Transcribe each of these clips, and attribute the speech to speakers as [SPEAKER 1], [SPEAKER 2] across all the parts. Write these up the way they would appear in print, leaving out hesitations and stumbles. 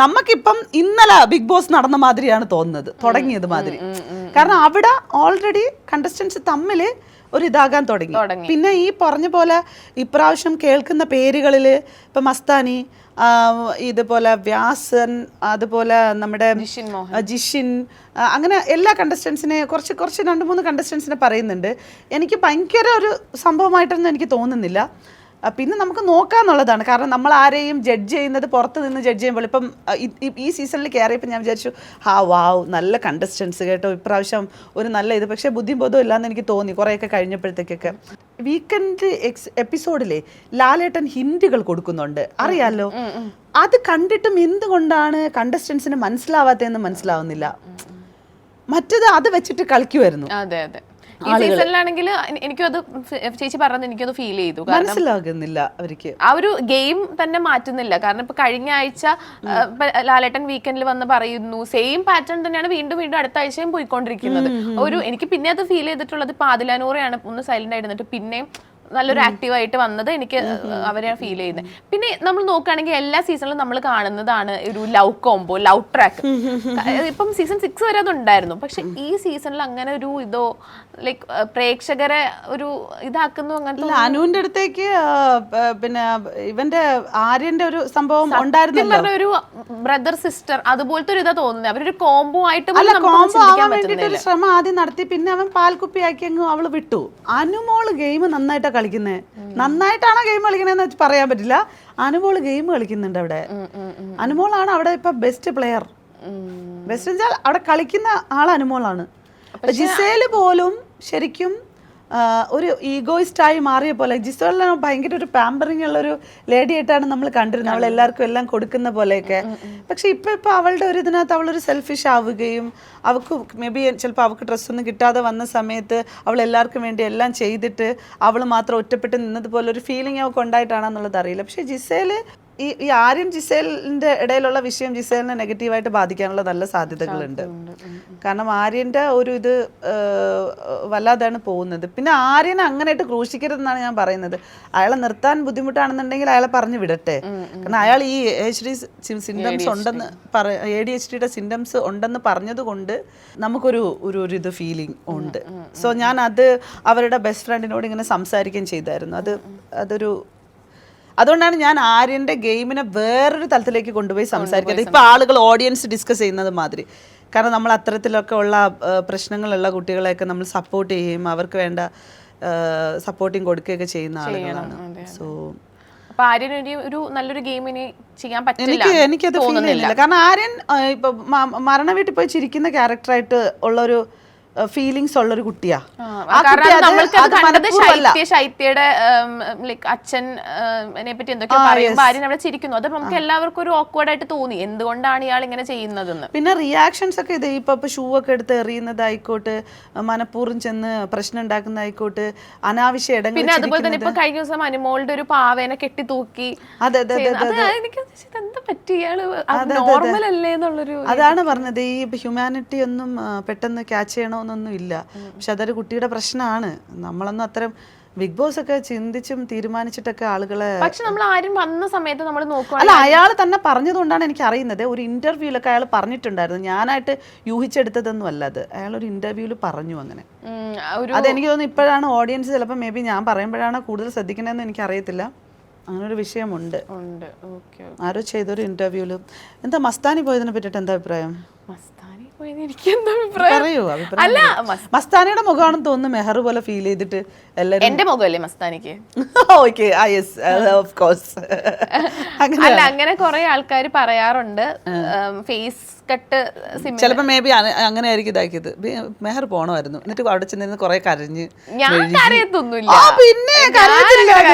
[SPEAKER 1] നമുക്കിപ്പം ഇന്നലെ big boss നടന്ന മാതിരിയാണ് തോന്നുന്നത്, തുടങ്ങിയത് മാതിരി. കാരണം അവിടെ ഓൾറെഡി കണ്ടസ്റ്റൻസ് തമ്മിൽ ഒരു ഇതാകാൻ തുടങ്ങി. പിന്നെ ഈ പറഞ്ഞ പോലെ ഇപ്രാവശ്യം കേൾക്കുന്ന പേരുകളിൽ ഇപ്പം മസ്താനി, ഇതുപോലെ വ്യാസൻ, അതുപോലെ നമ്മുടെ ജിഷിൻ, അങ്ങനെ എല്ലാ കണ്ടസ്റ്റൻസിനെ കുറച്ച് 2-3 കണ്ടസ്റ്റൻസിനെ പറയുന്നുണ്ട്. എനിക്ക് ഭയങ്കര ഒരു സംഭവമായിട്ടൊന്നും എനിക്ക് തോന്നുന്നില്ല. പിന്നെ നമുക്ക് നോക്കാന്നുള്ളതാണ്. കാരണം നമ്മൾ ആരെയും ജഡ്ജ് ചെയ്യുന്നത് പുറത്ത് നിന്ന് ജഡ്ജ് ചെയ്യുമ്പോൾ ഇപ്പം ഈ സീസണിൽ കയറിയപ്പോൾ ഞാൻ വിചാരിച്ചു വാവ് നല്ല കണ്ടസ്റ്റൻസ് കേട്ടോ ഇപ്രാവശ്യം ഒരു നല്ല ഇത്. പക്ഷേ ബുദ്ധിബോധം ഇല്ലാന്ന് എനിക്ക് തോന്നി കുറേയൊക്കെ കഴിഞ്ഞപ്പോഴത്തേക്കൊക്കെ. വീക്കെൻഡ് എപ്പിസോഡിലെ ലാലേട്ടൻ ഹിന്റുകൾ കൊടുക്കുന്നുണ്ട്, അറിയാലോ. അത് കണ്ടിട്ടും എന്തുകൊണ്ടാണ് കണ്ടസ്റ്റൻസിന് മനസ്സിലാവാത്തതെന്ന് മനസ്സിലാവുന്നില്ല. മറ്റത് അത് വെച്ചിട്ട് കളിക്കുമായിരുന്നു.
[SPEAKER 2] അതെ അതെ, ഈ സീസണിലാണെങ്കിൽ എനിക്കും അത് ചേച്ചി പറഞ്ഞത് എനിക്കത് ഫീൽ ചെയ്തു.
[SPEAKER 1] മനസ്സിലാകുന്നില്ല അവർക്ക്,
[SPEAKER 2] ആ ഒരു ഗെയിം തന്നെ മാറ്റുന്നില്ല. കാരണം ഇപ്പൊ കഴിഞ്ഞ ആഴ്ച ലാലേട്ടൻ വീക്കെൻഡിൽ വന്ന് പറയുന്നു, സെയിം പാറ്റേൺ തന്നെയാണ് വീണ്ടും വീണ്ടും അടുത്ത ആഴ്ചയും പോയിക്കൊണ്ടിരിക്കുന്നത്. എനിക്ക് പിന്നെ അത് ഫീൽ ചെയ്തിട്ടുള്ളത് ഇപ്പൊ ആദിലാനൂറയാണ് ഒന്ന് സൈലന്റ് ആയിരുന്നിട്ട് പിന്നെയും നല്ലൊരു ആക്റ്റീവായിട്ട് വന്നത് എനിക്ക് അവരെ ഫീൽ ചെയ്യുന്നത്. പിന്നെ നമ്മൾ നോക്കുകയാണെങ്കിൽ എല്ലാ സീസണിലും നമ്മൾ കാണുന്നതാണ് ഒരു ലവ് കോംബോ, ലവ് ട്രാക്ക്. ഇപ്പം സീസൺ 6 വരെ അതുണ്ടായിരുന്നു. പക്ഷെ ഈ സീസണിൽ അങ്ങനെ ഒരു ഇതോ ലൈക്ക് പ്രേക്ഷകരെ ഒരു ഇതാക്കുന്നു അങ്ങനത്തെ.
[SPEAKER 1] അനുവിന്റെ അടുത്തേക്ക് പിന്നെ ഇവന്റെ ആര്യന്റെ ഒരു സംഭവം ഉണ്ടായിരുന്നല്ലോ,
[SPEAKER 2] ഒരു ബ്രദർ സിസ്റ്റർ അതുപോലത്തെ ഒരു ഇതാ തോന്നുന്നത്. അവരൊരു കോംബോ ആയിട്ട്
[SPEAKER 1] ഒരു ശ്രമം ആദ്യം നടത്തി, പിന്നെ അവൻ പാൽക്കുപ്പിയാക്കി അങ്ങ് അവള് വിട്ടു. അനുമോള് ഗെയിം നന്നായിട്ടാ കളിക്കുന്നത്. നന്നായിട്ടാണോ ഗെയിം കളിക്കണേന്ന് വെച്ച് പറയാൻ പറ്റില്ല. അനുമോള് ഗെയിം കളിക്കുന്നുണ്ട് അവിടെ. അനുമോളാണ് അവിടെ ഇപ്പൊ ബെസ്റ്റ് പ്ലെയർ. ബെസ്റ്റ് വെച്ചാൽ അവിടെ കളിക്കുന്ന ആൾ അനുമോളാണ്. ജിസേല് പോലും ശരിക്കും ഒരു ഈഗോയിസ്റ്റായി മാറിയ പോലെ. ജിസേലിന് ഭയങ്കര ഒരു പാമ്പറിങ് ഉള്ളൊരു ലേഡി ആയിട്ടാണ് നമ്മൾ കണ്ടിരുന്നത്, അവൾ എല്ലാവർക്കും എല്ലാം കൊടുക്കുന്ന പോലെയൊക്കെ. പക്ഷെ ഇപ്പൊ അവളുടെ ഒരു ഇതിനകത്ത് അവളൊരു സെൽഫിഷ് ആവുകയും അവൾക്ക് മേ ബി ചിലപ്പോൾ അവൾക്ക് ഡ്രസ്സൊന്നും കിട്ടാതെ വന്ന സമയത്ത് അവൾ എല്ലാവർക്കും വേണ്ടി എല്ലാം ചെയ്തിട്ട് അവൾ മാത്രം ഒറ്റപ്പെട്ട് നിന്നതുപോലെ ഒരു ഫീലിംഗ് അവൾക്ക് ഉണ്ടായിട്ടാണെന്നുള്ളത് അറിയില്ല. പക്ഷെ ജിസേല് ഈ ആര്യൻ ജിസേലിന്റെ ഇടയിലുള്ള വിഷയം ജിസേലിനെ നെഗറ്റീവായിട്ട് ബാധിക്കാനുള്ള നല്ല സാധ്യതകളുണ്ട്. കാരണം ആര്യന്റെ ഒരു ഇത് വല്ലാതാണ് പോകുന്നത്. പിന്നെ ആര്യനെ അങ്ങനെയായിട്ട് ക്രൂശിക്കരുതെന്നാണ് ഞാൻ പറയുന്നത്. അയാളെ നിർത്താൻ ബുദ്ധിമുട്ടാണെന്നുണ്ടെങ്കിൽ അയാളെ പറഞ്ഞു വിടട്ടെ. കാരണം അയാൾ ഈ ADHD സിംറ്റംസ് ഉണ്ടെന്ന് ADHDയുടെ സിംറ്റംസ് ഉണ്ടെന്ന് പറഞ്ഞത് കൊണ്ട് നമുക്കൊരു ഇത് ഫീലിംഗ് ഉണ്ട്. സോ ഞാൻ അത് അവരുടെ ബെസ്റ്റ് ഫ്രണ്ടിനോട് ഇങ്ങനെ സംസാരിക്കുകയും ചെയ്തായിരുന്നു. അതുകൊണ്ടാണ് ഞാൻ ആര്യന്റെ ഗെയിമിനെ വേറൊരു തലത്തിലേക്ക് കൊണ്ടുപോയി സംസാരിക്കുന്നത്. ഇപ്പൊ ആളുകൾ ഓഡിയൻസ് ഡിസ്കസ് ചെയ്യുന്നത് മാതിരി. കാരണം നമ്മൾ അത്തരത്തിലൊക്കെ ഉള്ള പ്രശ്നങ്ങളുള്ള കുട്ടികളെയൊക്കെ നമ്മൾ സപ്പോർട്ട് ചെയ്യുകയും അവർക്ക് വേണ്ട സപ്പോർട്ടിങ് കൊടുക്കുകയൊക്കെ ചെയ്യുന്ന ആളുകളാണ്. സോ
[SPEAKER 2] ഒരു നല്ലൊരു ഗെയിമിന് ചെയ്യാൻ പറ്റില്ല,
[SPEAKER 1] എനിക്കത് ഫീൽ ചെയ്യുന്നില്ല. കാരണം ആര്യൻ ഇപ്പൊ മരണ വീട്ടിൽ പോയി ചിരിക്കുന്ന ക്യാരക്ടറായിട്ട് ഉള്ളൊരു ഫീലിങ്സ് ഉള്ളൊരു കുട്ടിയാ.
[SPEAKER 2] ശൈത്യയുടെ അച്ഛനെ പറ്റി എന്തൊക്കെയോ പറയുമ്പോൾ ആര്യൻ അവിടെ ചിരിക്കുന്നു. അത് നമുക്ക് എല്ലാവർക്കും ഒരു ഓക്വേർഡ് ആയിട്ട് തോന്നി, എന്തുകൊണ്ടാണ് ഇയാൾ ഇങ്ങനെ ചെയ്യുന്നതെന്ന്.
[SPEAKER 1] പിന്നെ റിയാക്ഷൻസ് ഒക്കെ ഇത് ഇപ്പൊ ഷൂ ഒക്കെ എടുത്ത് എറിയുന്നതായിക്കോട്ടെ, മനഃപൂർവ്വം ചെന്ന് പ്രശ്നം ഉണ്ടാക്കുന്നതായിക്കോട്ടെ, അനാവശ്യ ഇടങ്ങൾ.
[SPEAKER 2] പിന്നെ അതുപോലെ തന്നെ ഇപ്പൊ കഴിഞ്ഞ ദിവസം അനുമോളുടെ ഒരു പാവേനെ കെട്ടി തൂക്കി. എന്താ പറ്റി, ഇയാള് നോർമൽ അല്ലേ എന്നുള്ളൊരു.
[SPEAKER 1] അതാണ് പറഞ്ഞത്, ഈ ഹ്യൂമാനിറ്റി ഒന്നും പെട്ടെന്ന് ക്യാച്ച് ചെയ്യണോ ഒന്നും ഇല്ല. പക്ഷെ അതൊരു കുട്ടിയുടെ പ്രശ്നമാണ്. നമ്മളൊന്നും അത്തരം ബിഗ് ബോസ് ഒക്കെ ചിന്തിച്ചും തീരുമാനിച്ചിട്ടൊക്കെ ആളുകളെ.
[SPEAKER 2] പക്ഷെ നമ്മൾ ആരും വന്ന സമയത്ത് നമ്മൾ നോക്കുക.
[SPEAKER 1] അല്ല, അയാൾ തന്നെ പറഞ്ഞതുകൊണ്ടാണ് എനിക്ക് അറിയുന്നത്. ഒരു ഇന്റർവ്യൂലൊക്കെ അയാൾ പറഞ്ഞിട്ടുണ്ടായിരുന്നു. ഞാനായിട്ട് യൂഹിച്ചെടുത്തതൊന്നും അല്ല അത്. അയാൾ ഒരു ഇന്റർവ്യൂല് പറഞ്ഞു അങ്ങനെ. അതെനിക്ക് തോന്നുന്നു ഇപ്പോഴാണ് ഓഡിയൻസ് ചിലപ്പോൾ മേ ബി ഞാൻ പറയുമ്പോഴാണ് കൂടുതൽ ശ്രദ്ധിക്കണമെന്ന് എനിക്ക് അറിയത്തില്ല. അങ്ങനൊരു വിഷയമുണ്ട്. ആരോ ചെയ്തൊരു ഇന്റർവ്യൂല്. എന്താ മസ്താനി പോയതിനെ പറ്റിയിട്ട് എന്താ അഭിപ്രായം?
[SPEAKER 2] അല്ല,
[SPEAKER 1] മസ്താനിയുടെ മുഖമാണെന്ന് തോന്നുന്നു മെഹർ പോലെ ഫീൽ ചെയ്തിട്ട് എല്ലാരും.
[SPEAKER 2] എന്റെ മുഖമല്ലേ മസ്താനിക്ക്?
[SPEAKER 1] Okay, of course.
[SPEAKER 2] അല്ല, അങ്ങനെ കുറെ ആൾക്കാർ പറയാറുണ്ട് ഫേസ് കട്ട്
[SPEAKER 1] ചിലപ്പോ മേ ബി അങ്ങനെ ആയിരിക്കും ഇതാക്കിയത്. മെഹർ പോണമായിരുന്നു, എന്നിട്ട് അവിടെ ചെന്നിരുന്ന് കുറെ കരഞ്ഞ്.
[SPEAKER 2] ഞാൻ കരയത്തൊന്നുമില്ല.
[SPEAKER 1] പിന്നെ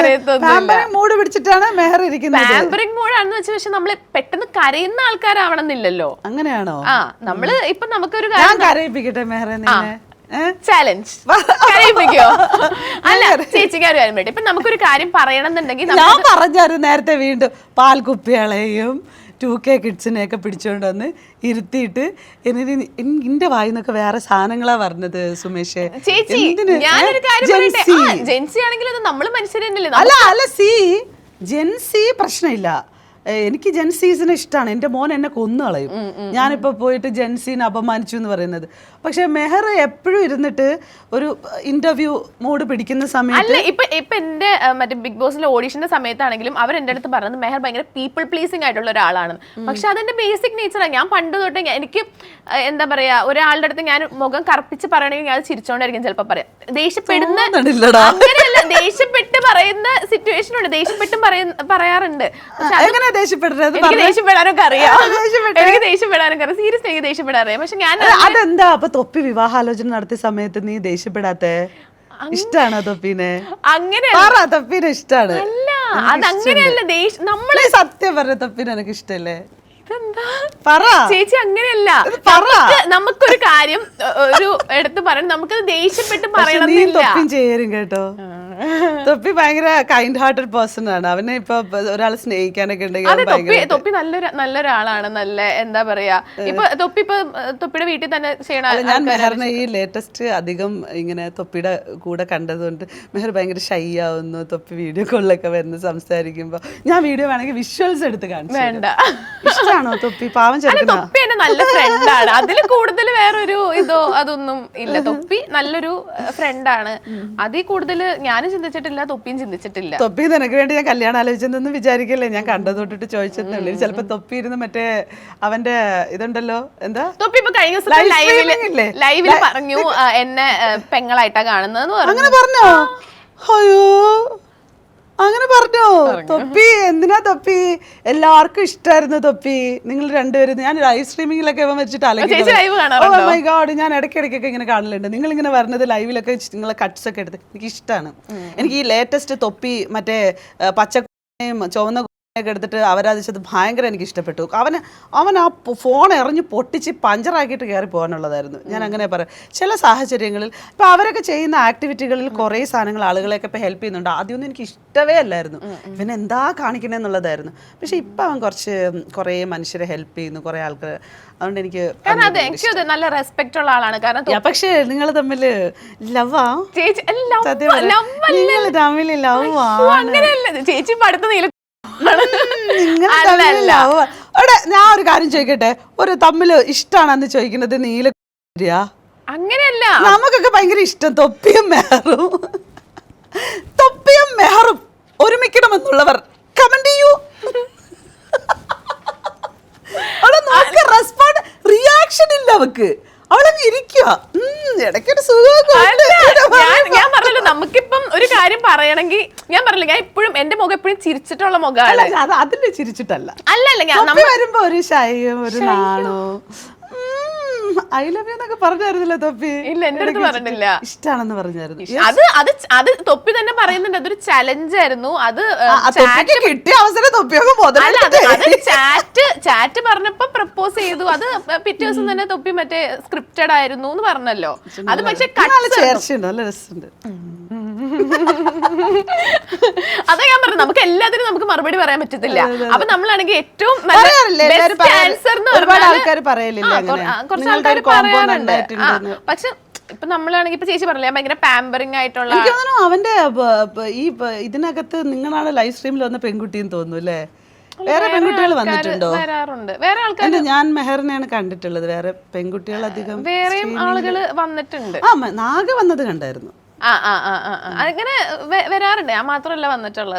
[SPEAKER 1] മൂഡ് പിടിച്ചിട്ടാണ് മെഹർ ഇരിക്കുന്നത്.
[SPEAKER 2] പാമ്പറിംഗ് മൂഡാണെന്ന് വെച്ചാൽ പക്ഷെ നമ്മള് പെട്ടെന്ന് കരയുന്ന ആൾക്കാരാവണമെന്നില്ലല്ലോ.
[SPEAKER 1] അങ്ങനെയാണോ?
[SPEAKER 2] നമ്മള് ഇപ്പൊ നമുക്കൊരു
[SPEAKER 1] കരയിപ്പിക്കട്ടെ മെഹറെ നിന്നെ.
[SPEAKER 2] ചാലഞ്ച് കരയിപ്പിക്കോ? അല്ല, ചേച്ചിക്ക് ഒരു കാര്യം വേണ്ടി ഇപ്പൊ നമുക്കൊരു കാര്യം പറയണമെന്നുണ്ടെങ്കിൽ
[SPEAKER 1] ഞാൻ പറഞ്ഞായിരുന്നു നേരത്തെ, വീണ്ടും പാൽക്കുപ്പികളെയും 2K കിഡ്സിനെയൊക്കെ പിടിച്ചോണ്ട് വന്ന് ഇരുത്തിയിട്ട് എന്റെ വായിന്നൊക്കെ വേറെ സാധനങ്ങളാ പറഞ്ഞത് സുമേഷേ.
[SPEAKER 2] ചേച്ചി ഞാനൊരു കാര്യം ജെൻസി ആണെങ്കിലും നമ്മള് മനുഷ്യരല്ലേ.
[SPEAKER 1] അല്ല, സി ജെൻസി പ്രശ്നമില്ല. എനിക്ക് ജെൻസീസിനെ ഇഷ്ടമാണ്. എൻ്റെ മോൻ എന്നെ കൊന്നു കളയും ഞാനിപ്പോൾ പോയിട്ട് ജെൻസീനെ അപമാനിച്ചു എന്ന് പറയുന്നത്. പക്ഷെ മെഹർ എപ്പോഴും ഇരുന്നിട്ട് ഒരു ഇന്റർവ്യൂ മോഡ് പിടിക്കുന്ന സമയത്ത്
[SPEAKER 2] അല്ല ഇപ്പൊ എന്റെ മറ്റേ ബിഗ് ബോസിലെ ഓഡിഷന്റെ സമയത്താണെങ്കിലും അവർ എന്റെ അടുത്ത് പറഞ്ഞത് മെഹർ ഭയങ്കര പീപ്പിൾ പ്ലീസിംഗ് ആയിട്ടുള്ള ഒരാളാണ്. പക്ഷെ അതെന്റെ ബേസിക് നേച്ചറാണ്. ഞാൻ പണ്ട് തൊട്ടേ എനിക്ക് എന്താ പറയാ ഒരാളുടെ അടുത്ത് ഞാൻ മുഖം കറുപ്പിച്ച് പറയണമെങ്കിൽ ഞാൻ ചിരിച്ചോണ്ടായിരിക്കും ചിലപ്പോൾ പറയാം. ദേഷ്യപ്പെടുന്ന അങ്ങനെയല്ല, ദേഷ്യപ്പെട്ട് പറയുന്ന സിറ്റുവേഷൻ ഉണ്ട്, ദേഷ്യപ്പെട്ടും പറയാറുണ്ട്. എനിക്ക് ദേഷ്യപ്പെടാനൊക്കെ അറിയാം, എനിക്ക് ദേഷ്യപ്പെടാനൊക്കെ അറിയാം, സീരിയസ് എനിക്ക് ദേഷ്യപ്പെടാറിയാം. പക്ഷെ ഞാൻ
[SPEAKER 1] അതെന്താ അപ്പൊ തൊപ്പി വിവാഹാലോചന നടത്തിയ സമയത്ത് നീ ദേഷ്യപ്പെടാത്തെ? ഇഷ്ടാണോ തൊപ്പീനെ?
[SPEAKER 2] അങ്ങനെ
[SPEAKER 1] തൊപ്പീനെ ഇഷ്ടാണ്.
[SPEAKER 2] അല്ല അതങ്ങനെയല്ല, നമ്മള്
[SPEAKER 1] സത്യം പറഞ്ഞ തൊപ്പീനെ എനിക്ക് ഇഷ്ടല്ലേ?
[SPEAKER 2] ചേച്ചി അങ്ങനെയല്ല, നമുക്കൊരു കാര്യം ഒരു എടുത്ത് പറയണം, നമുക്കത് ദേഷ്യപ്പെട്ട് പറയണമെന്നില്ല.
[SPEAKER 1] ചേരും കേട്ടോ. തൊപ്പി ഭയങ്കര കൈൻഡ് ഹാർട്ടഡ് പേഴ്സൺ ആണ്. അവനെ ഇപ്പൊ ഒരാളെ സ്നേഹിക്കാനൊക്കെ ഉണ്ടെങ്കിൽ
[SPEAKER 2] തൊപ്പി നല്ലൊരാളാണ്. നല്ല എന്താ പറയാ, ഇപ്പൊ തൊപ്പിയുടെ വീട്ടിൽ തന്നെ ചെയ്യണ.
[SPEAKER 1] ഞാൻ മെഹറിനെ ഈ ലേറ്റസ്റ്റ് അധികം ഇങ്ങനെ തൊപ്പിയുടെ കൂടെ കണ്ടതുകൊണ്ട് മെഹർ ഭയങ്കര ഷൈ ആവുന്നു. തൊപ്പി വീഡിയോ കോളിലൊക്കെ വരുന്ന സംസാരിക്കുമ്പോ ഞാൻ വീഡിയോ വേണമെങ്കിൽ വിഷ്വൽസ് എടുത്ത് കാണിച്ചു.
[SPEAKER 2] വേണ്ട,
[SPEAKER 1] ഇഷ്ടമാണോ തൊപ്പി? പാവം ചെറുക്കനാ.
[SPEAKER 2] തൊപ്പി എന്നെ നല്ല ഫ്രണ്ടാണ്, അതിൽ കൂടുതൽ വേറൊരു ഇതോ അതൊന്നും ഇല്ല. തൊപ്പി നല്ലൊരു ഫ്രണ്ടാണ്, അതിൽ കൂടുതൽ ഞാനും ചിന്തിച്ചിട്ടില്ല, തൊപ്പിയും ചിന്തിച്ചിട്ടില്ല.
[SPEAKER 1] തൊപ്പി നിനക്ക് വേണ്ടി ഞാൻ കല്യാണം ആലോചിച്ചെന്നൊന്നും വിചാരിക്കല്ലേ, ഞാൻ കണ്ടത് തൊട്ടിട്ട് ചോദിച്ചെന്നുള്ളൂ. ചിലപ്പോ തൊപ്പി ഇരുന്ന് മറ്റേ അവന്റെ ഇതുണ്ടല്ലോ, എന്താ
[SPEAKER 2] തൊപ്പി ഇപ്പൊ കഴിഞ്ഞ ലൈവില് പറഞ്ഞു എന്നെ പെങ്ങളായിട്ടാ കാണുന്നതെന്ന് പറഞ്ഞു.
[SPEAKER 1] അങ്ങനെ പറഞ്ഞോ? അയ്യോ അങ്ങനെ പറഞ്ഞോ? തൊപ്പി എന്തിനാ തൊപ്പി? എല്ലാവർക്കും ഇഷ്ടമായിരുന്നു തൊപ്പി. നിങ്ങൾ രണ്ടുപേരും ഞാൻ ലൈവ് സ്ട്രീമിങ്ങിലൊക്കെ വെച്ചിട്ട് മൈ ഗോഡ്, ഞാൻ ഇടയ്ക്കിടയ്ക്കൊക്കെ ഇങ്ങനെ കാണലുണ്ട്. നിങ്ങൾ ഇങ്ങനെ വരുന്നത് ലൈവിലൊക്കെ നിങ്ങളെ കട്ട്സ് ഒക്കെ എടുത്ത് എനിക്ക് ഇഷ്ടമാണ്. എനിക്ക് ഈ ലേറ്റസ്റ്റ് തൊപ്പി മറ്റേ പച്ചയും ചുവന്ന ഒക്കെ എടുത്തിട്ട് അവരാധിച്ചത് ഭയങ്കര എനിക്ക് ഇഷ്ടപ്പെട്ടു. അവൻ ആ ഫോൺ എറിഞ്ഞ് പൊട്ടിച്ച് പഞ്ചറാക്കിയിട്ട് കയറി പോകാനുള്ളതായിരുന്നു. ഞാൻ അങ്ങനെ പറയാം. ചില സാഹചര്യങ്ങളിൽ ഇപ്പം അവരൊക്കെ ചെയ്യുന്ന ആക്ടിവിറ്റികളിൽ കുറേ സാധനങ്ങൾ ആളുകളെയൊക്കെ ഇപ്പം ഹെൽപ്പ് ചെയ്യുന്നുണ്ട്. ആദ്യമൊന്നും എനിക്ക് ഇഷ്ടമേ അല്ലായിരുന്നു, ഇവൻ എന്താ കാണിക്കണമെന്നുള്ളതായിരുന്നു. പക്ഷെ ഇപ്പം അവൻ കുറേ മനുഷ്യരെ ഹെൽപ്പ് ചെയ്യുന്നു, കുറേ ആൾക്കാർ. അതുകൊണ്ട് എനിക്ക്
[SPEAKER 2] നല്ല റെസ്പെക്ട് ഉള്ള ആളാണ്. കാരണം
[SPEAKER 1] പക്ഷേ നിങ്ങൾ തമ്മിൽ ലവാ?
[SPEAKER 2] നിങ്ങൾ
[SPEAKER 1] തമ്മിൽ ലവാ?
[SPEAKER 2] ചേച്ചി പഠിത്ത
[SPEAKER 1] ഞാൻ ഒരു കാര്യം ചോദിക്കട്ടെ, ഒരു തമ്മില് ഇഷ്ടാണെന്ന് ചോദിക്കുന്നത് നീല
[SPEAKER 2] അങ്ങനെയല്ല,
[SPEAKER 1] നമുക്കൊക്കെ ഭയങ്കര ഇഷ്ടം തൊപ്പിയും മെഹറും ഒരുമിക്കണമെന്നുള്ളവർ കമന്റ് ചെയ്യൂ. റെസ്പോണ്ട് റിയാക്ഷൻ ഇല്ല അവക്ക്, അവളങ്ങ് ഇരിക്കുക. ഇടയ്ക്കൊരു
[SPEAKER 2] ഞാൻ പറഞ്ഞല്ലോ, നമുക്കിപ്പം ഒരു കാര്യം പറയണമെങ്കിൽ ഞാൻ പറഞ്ഞില്ല, ഞാൻ ഇപ്പോഴും എന്റെ മുഖം എപ്പോഴും ചിരിച്ചിട്ടുള്ള മുഖമാണ്.
[SPEAKER 1] അതില് ചിരിച്ചിട്ടല്ല,
[SPEAKER 2] അല്ലല്ല
[SPEAKER 1] വരുമ്പോ ഒരു ഷൈയും ഒരു നാണോ ഐ ലവ് യു എന്നൊക്കെ പറഞ്ഞായിരുന്നല്ലോ തൊപ്പി?
[SPEAKER 2] ഇല്ല, എന്റെ അടുത്ത് പറഞ്ഞില്ല.
[SPEAKER 1] ഇഷ്ടാണെന്ന് പറഞ്ഞായിരുന്നു.
[SPEAKER 2] അത് തൊപ്പി തന്നെ പറയുന്നുണ്ട്, അതൊരു ചലഞ്ച് ആയിരുന്നു. അത്
[SPEAKER 1] കിട്ടിയ അവസരം തൊപ്പിയൊക്കെ
[SPEAKER 2] ചാറ്റ് പറഞ്ഞപ്പോ പ്രപ്പോസ് ചെയ്തു. അത് പിറ്റേ ദിവസം തന്നെ തൊപ്പി മറ്റേ സ്ക്രിപ്റ്റഡ് ആയിരുന്നു എന്ന് പറഞ്ഞല്ലോ. അത് പക്ഷെ
[SPEAKER 1] നല്ല രസമുണ്ട്.
[SPEAKER 2] അതാ ഞാൻ പറഞ്ഞു, നമുക്ക് എല്ലാത്തിനും നമുക്ക് മറുപടി പറയാൻ പറ്റത്തില്ല. അപ്പൊ നമ്മളാണെങ്കിൽ ഏറ്റവും
[SPEAKER 1] ഒരുപാട് ആൾക്കാർ പറയലില്ല,
[SPEAKER 2] കുറച്ച് ആൾക്കാർ പറയാറുണ്ട്. പക്ഷെ ഇപ്പൊ നമ്മളാണെങ്കിൽ ഇപ്പൊ ചേച്ചി പറഞ്ഞില്ല, ഭയങ്കര പാമ്പറിംഗ് ആയിട്ടുള്ള.
[SPEAKER 1] എനിക്ക് തോന്നുന്നു അവന്റെ ഈ ഇതിനകത്ത് നിങ്ങളാണ് ലൈവ് സ്ട്രീമിൽ വന്ന പെൺകുട്ടിന്ന് തോന്നുന്നു അല്ലേ? വേറെ പെൺകുട്ടികൾ വന്നിട്ടുണ്ടോ?
[SPEAKER 2] വരാറുണ്ട്, വേറെ ആൾക്കാർ.
[SPEAKER 1] ഞാൻ മെഹറിനെയാണ് കണ്ടിട്ടുള്ളത്, വേറെ പെൺകുട്ടികൾ അധികം
[SPEAKER 2] വേറെയും ആളുകൾ വന്നിട്ടുണ്ട്.
[SPEAKER 1] നാഗ വന്നത് കണ്ടായിരുന്നു.
[SPEAKER 2] അങ്ങനെ വരാറുണ്ട്, ഞാൻ മാത്രമല്ല വന്നിട്ടുള്ളത്.